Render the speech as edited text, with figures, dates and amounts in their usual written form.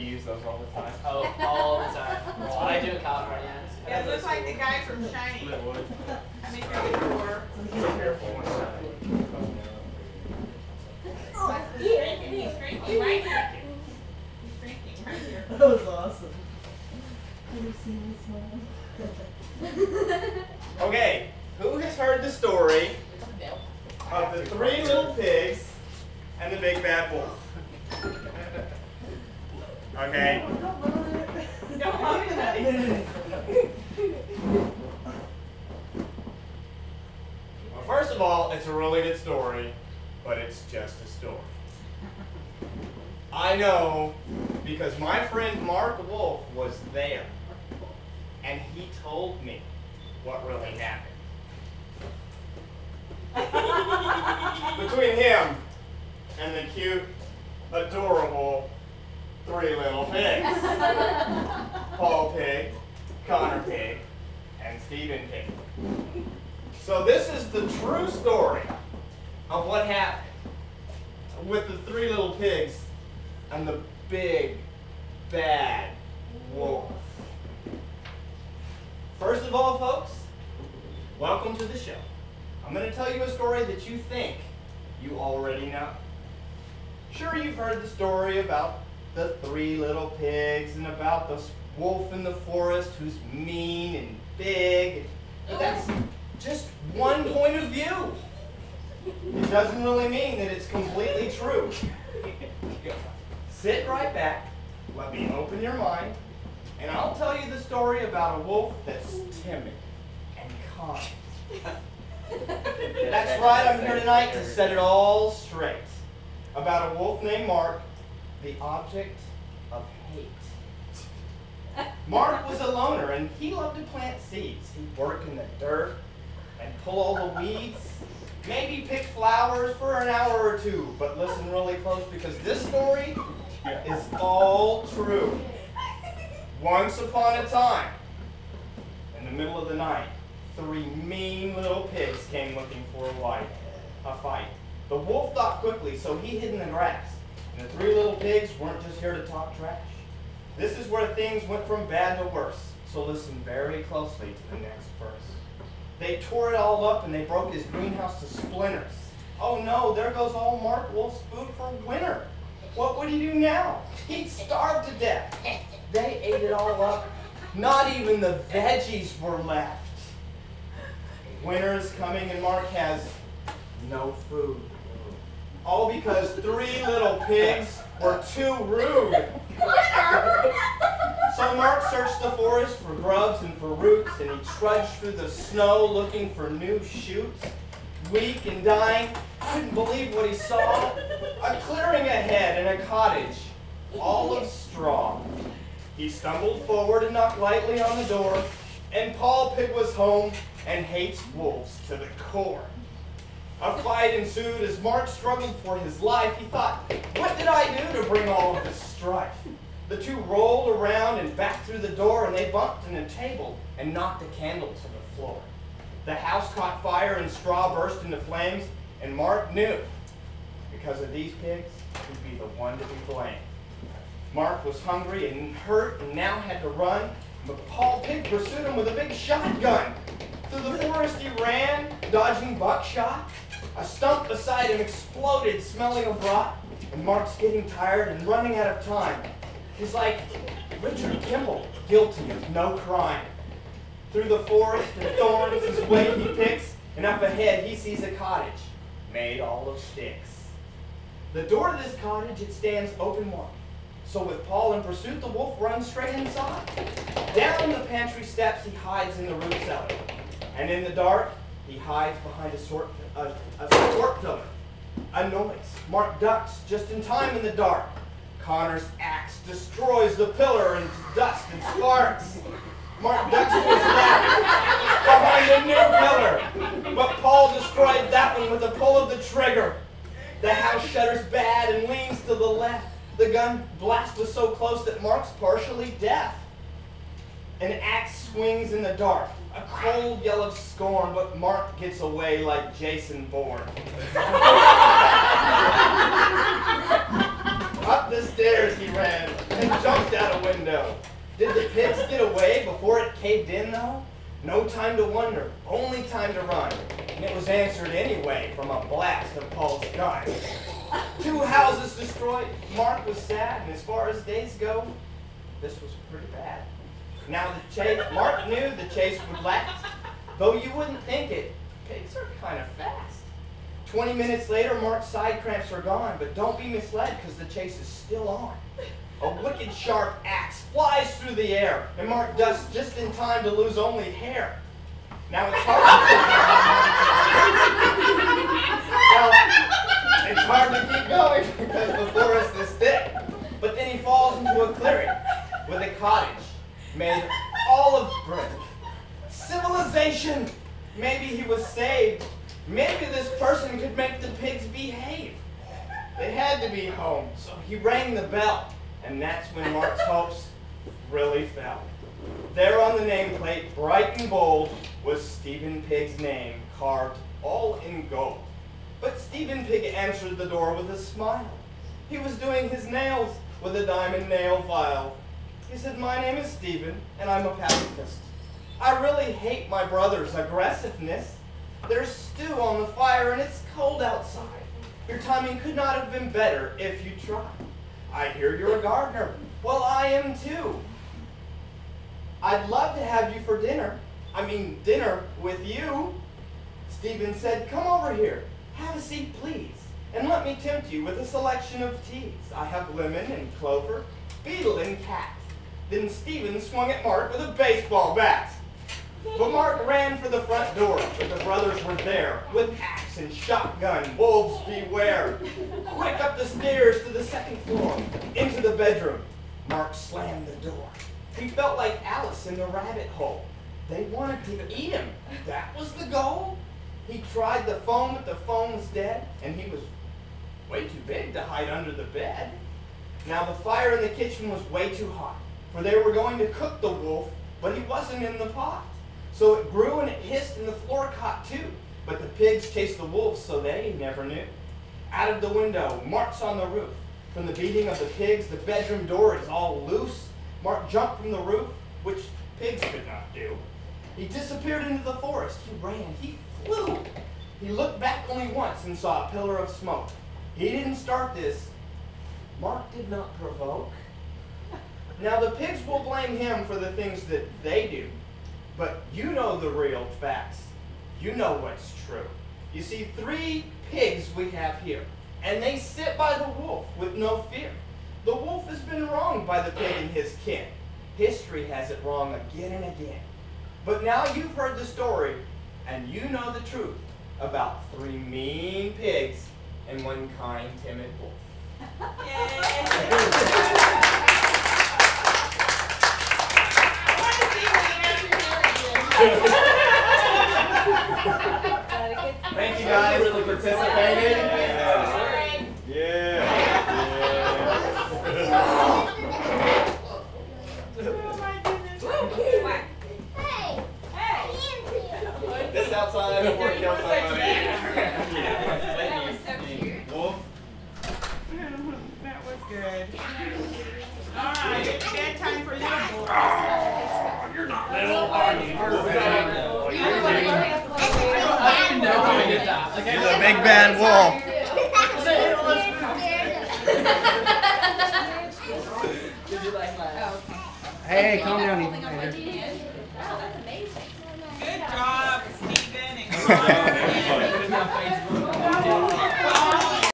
you use those all the time? Oh, all the time. That's what I do in California. Yeah, it looks like the guy from Shiny. It would. I mean, before. So careful when He's drinking right here. He's drinking right here. That was awesome. Have you seen this one? Okay, who has heard the story of the 3 little pigs and the big bad wolf? Okay. Don't look at it. Well, first of all, it's a really good story, but it's just a story. I know because my friend Mark Wolf was there, and he told me what really happened. Between him and the cute, adorable 3 little pigs. Paul Pig, Connor Pig, and Stephen Pig. So this is the true story of what happened with the 3 little pigs and the big, bad wolf. First of all, folks, welcome to the show. I'm going to tell you a story that you think you already know. Sure, you've heard the story about the 3 little pigs and about the wolf in the forest who's mean and big, but that's just one point of view. It doesn't really mean that it's completely true. Sit right back, let me open your mind, and I'll tell you the story about a wolf that's timid and kind. That's right, I'm here tonight to set it all straight. About a wolf named Mark, the object of hate. Mark was a loner and he loved to plant seeds. He'd work in the dirt and pull all the weeds, maybe pick flowers for an hour or 2, but listen really close because this story is all true. Once upon a time, in the middle of the night, 3 mean little pigs came looking for a fight. The wolf thought quickly, so he hid in the grass. And the 3 little pigs weren't just here to talk trash. This is where things went from bad to worse. So listen very closely to the next verse. They tore it all up and they broke his greenhouse to splinters. Oh no, there goes all Mark Wolf's food for winter. What would he do now? He'd starve to death. They ate it all up. Not even the veggies were left. Winter's coming and Mark has no food. All because 3 little pigs were too rude. So Mark searched the forest for grubs and for roots, and he trudged through the snow looking for new shoots. Weak and dying, couldn't believe what he saw. A clearing ahead and a cottage, all of straw. He stumbled forward and knocked lightly on the door, and Paul Pig was home and hates wolves to the core. A fight ensued as Mark struggled for his life. He thought, what did I do to bring all of this strife? The 2 rolled around and back through the door, and they bumped in a table and knocked a candle to the floor. The house caught fire and straw burst into flames, and Mark knew, because of these pigs, he'd be the one to be blamed. Mark was hungry and hurt and now had to run, but Paul Pig pursued him with a big shotgun. Through the forest he ran, dodging buckshot. A stump beside him exploded, smelling of rot, and Mark's getting tired and running out of time. He's like Richard Kimball, guilty of no crime. Through the forest and thorns his way he picks, and up ahead he sees a cottage made all of sticks. The door to this cottage, it stands open wide. So with Paul in pursuit, the wolf runs straight inside. Down the pantry steps he hides in the root cellar. And in the dark, he hides behind a support pillar. A noise. Mark ducks just in time in the dark. Connor's axe destroys the pillar into dust and sparks. Mark ducks to his left behind a new pillar. But Paul destroyed that one with a pull of the trigger. The house shutters bad and leans to the left. The gun blast was so close that Mark's partially deaf. An axe swings in the dark. A cold yell of scorn, but Mark gets away like Jason Bourne. Up the stairs he ran, and jumped out a window. Did the pigs get away before it caved in, though? No time to wonder, only time to run. And it was answered anyway from a blast of Paul's gun. 2 houses destroyed. Mark was sad, and as far as days go, this was pretty bad. Now Mark knew the chase would last. Though you wouldn't think it, pigs are kind of fast. 20 minutes later, Mark's side cramps are gone, but don't be misled because the chase is still on. A wicked sharp axe flies through the air, and Mark ducks just in time to lose only hair. Now it's hard to keep going because the forest is thick. But then he falls into a clearing with a cottage made all of brick. Civilization! Maybe he was saved. Maybe this person could make the pigs behave. They had to be home, so he rang the bell. And that's when Mark's hopes really fell. There on the nameplate, bright and bold, was Stephen Pig's name, carved all in gold. But Stephen Pig answered the door with a smile. He was doing his nails with a diamond nail file. He said, "My name is Stephen, and I'm a pacifist. I really hate my brother's aggressiveness. There's stew on the fire, and it's cold outside. Your timing could not have been better if you tried. I hear you're a gardener. Well, I am too. I'd love to have you for dinner. Dinner with you." Stephen said, "Come over here. Have a seat, please. And let me tempt you with a selection of teas. I have lemon and clover, beetle and cat." Then Stephen swung at Mark with a baseball bat. But Mark ran for the front door, but the brothers were there, with axe and shotgun, wolves beware. Quick up the stairs to the second floor, into the bedroom. Mark slammed the door. He felt like Alice in the rabbit hole. They wanted to eat him. That was the goal. He tried the phone, but the phone was dead, and he was way too big to hide under the bed. Now the fire in the kitchen was way too hot, for they were going to cook the wolf, but he wasn't in the pot. So it grew and it hissed and the floor caught too. But the pigs chased the wolves, so they never knew. Out of the window, Mark's on the roof. From the beating of the pigs, the bedroom door is all loose. Mark jumped from the roof, which pigs could not do. He disappeared into the forest. He ran. He flew. He looked back only once and saw a pillar of smoke. He didn't start this. Mark did not provoke. Now the pigs will blame him for the things that they do. But you know the real facts. You know what's true. You see, 3 pigs we have here, and they sit by the wolf with no fear. The wolf has been wronged by the pig and his kin. History has it wrong again and again. But now you've heard the story, and you know the truth about 3 mean pigs and 1 kind, timid wolf. Thank you guys for participating. Yeah. This outside before it kills somebody. That was so cute. Wolf. That was good. All right, it's bedtime for little boys. You're not little, are you? I didn't know how to get that. Like, You're the big bad wolf. Did you like that? Oh, okay. Hey, calm down. Wow, that's amazing. Good job, Stephen and